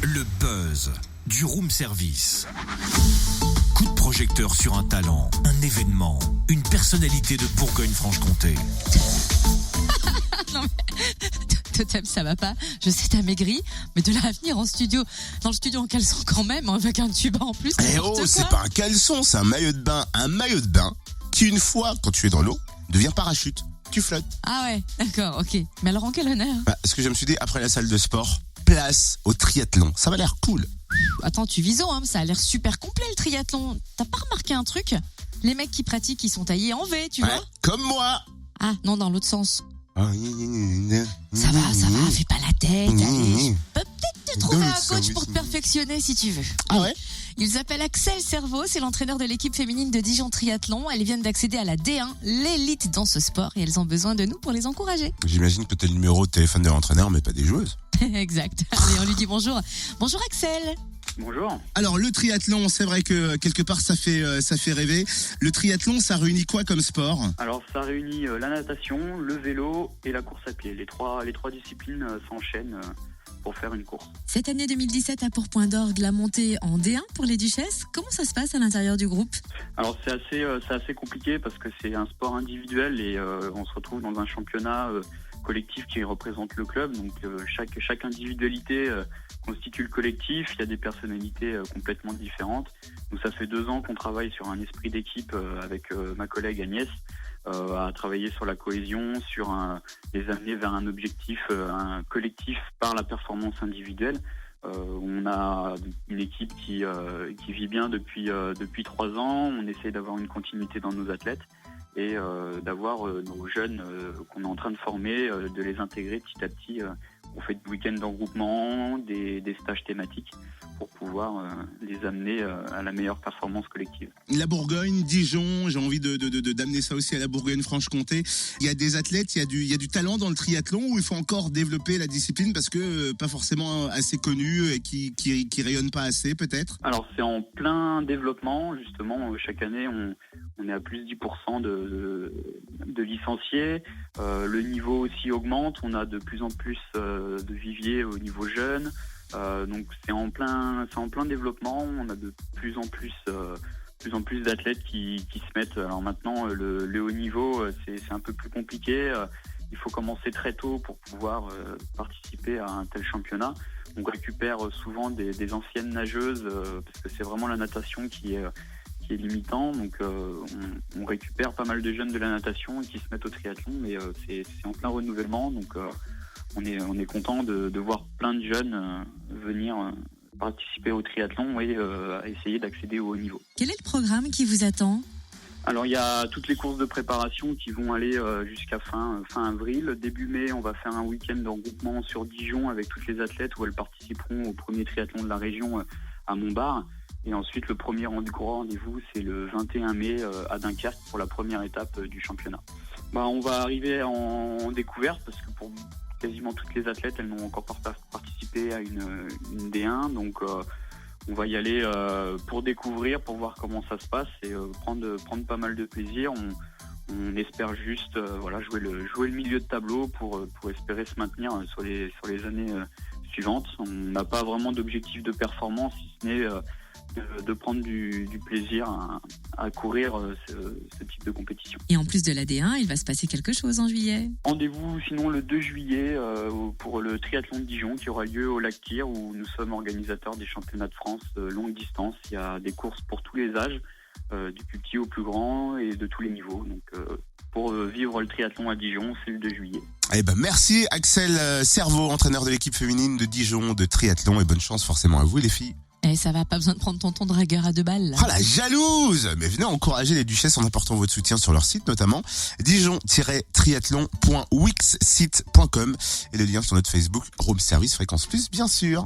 Le buzz du room service. Coup de projecteur sur un talent, un événement, une personnalité de Bourgogne-Franche-Comté. Non mais, Totem, ça va pas. Je sais, t'as maigri, mais de là à venir dans le studio en caleçon quand même, avec un tuba en plus. Eh oh, c'est pas un caleçon, c'est un maillot de bain. Un maillot de bain qui, une fois, quand tu es dans l'eau, devient parachute. Tu flottes. Ah ouais, d'accord, ok. Mais alors en quel honneur? Ce que je me suis dit, après la salle de sport, place au triathlon. Ça va l'air cool. Attends, tu vises haut, hein, ça a l'air super complet le triathlon. T'as pas remarqué un truc? Les mecs qui pratiquent, ils sont taillés en V, tu vois? Comme moi. Ah, non, dans l'autre sens. Ça Ça va, fais pas la tête, allez. Je peux peut-être te trouver un coach pour te perfectionner si tu veux. Ah ouais? Il s'appelle Axel Servo, c'est l'entraîneur de l'équipe féminine de Dijon Triathlon. Elles viennent d'accéder à la D1, l'élite dans ce sport, et elles ont besoin de nous pour les encourager. J'imagine que t'as le numéro de téléphone de l'entraîneur, mais pas des joueuses. Exact. Allez, on lui dit bonjour. Bonjour Axel. Bonjour. Alors le triathlon, c'est vrai que quelque part ça fait rêver. Le triathlon, ça réunit quoi comme sport? Alors ça réunit la natation, le vélo et la course à pied. Les trois disciplines s'enchaînent pour faire une course. Cette année 2017 a pour point d'orgue la montée en D1 pour les Duchesses. Comment ça se passe à l'intérieur du groupe? Alors c'est assez compliqué parce que c'est un sport individuel et on se retrouve dans un championnat collectif qui représente le club. Donc chaque individualité constitue le collectif. Il y a des personnalités complètement différentes. Nous, ça fait 2 ans qu'on travaille sur un esprit d'équipe avec ma collègue Agnès, à travailler sur la cohésion, sur les amener vers un objectif un collectif par la performance individuelle. On a une équipe qui vit bien depuis 3 ans. On essaie d'avoir une continuité dans nos athlètes et d'avoir nos jeunes qu'on est en train de former, de les intégrer petit à petit. On fait des week-ends d'engroupement, des stages thématiques pour pouvoir les amener à la meilleure performance collective. La Bourgogne, Dijon, j'ai envie d'amener ça aussi à la Bourgogne-Franche-Comté. Il y a des athlètes, il y a du talent dans le triathlon où il faut encore développer la discipline parce que pas forcément assez connu et qui rayonne pas assez peut-être. Alors c'est en plein développement justement. Chaque année on est à plus de 10% de licenciés. Le niveau aussi augmente. On a de plus en plus de viviers au niveau jeune. Donc c'est en plein développement. On a de plus en plus d'athlètes qui se mettent. Alors maintenant le haut niveau c'est un peu plus compliqué. Il faut commencer très tôt pour pouvoir participer à un tel championnat. On récupère souvent des anciennes nageuses parce que c'est vraiment la natation qui est limitant. Donc on récupère pas mal de jeunes de la natation qui se mettent au triathlon, mais c'est en plein renouvellement. Donc on est content de voir plein de jeunes venir participer au triathlon et essayer d'accéder au haut niveau. Quel est le programme qui vous attend? Alors il y a toutes les courses de préparation qui vont aller jusqu'à fin avril. Début mai, on va faire un week-end de regroupement sur Dijon avec toutes les athlètes où elles participeront au premier triathlon de la région à Montbard. Et ensuite, le premier gros rendez-vous, c'est le 21 mai à Dunkerque pour la première étape du championnat. On va arriver en découverte parce que pour quasiment toutes les athlètes, elles n'ont encore pas participé à une D1. Donc on va y aller pour découvrir, pour voir comment ça se passe et prendre pas mal de plaisir. On espère juste jouer le milieu de tableau pour espérer se maintenir sur les années suivantes. On n'a pas vraiment d'objectif de performance, si ce n'est de prendre du plaisir à courir ce type de compétition. Et en plus de la D1, il va se passer quelque chose en juillet. Rendez-vous sinon le 2 juillet pour le triathlon de Dijon qui aura lieu au lac Tyr où nous sommes organisateurs des championnats de France longue distance. Il y a des courses pour tous les âges, du plus petit au plus grand et de tous les niveaux. Donc pour vivre le triathlon à Dijon, c'est le 2 juillet. Merci Axel Servo, entraîneur de l'équipe féminine de Dijon de triathlon, et bonne chance forcément à vous les filles. Ça va, pas besoin de prendre ton dragueur à 2 balles. Là. Oh la jalouse! Mais venez encourager les Duchesses en apportant votre soutien sur leur site notamment dijon-triathlon.wixsite.com et le lien sur notre Facebook Room Service Fréquence Plus bien sûr.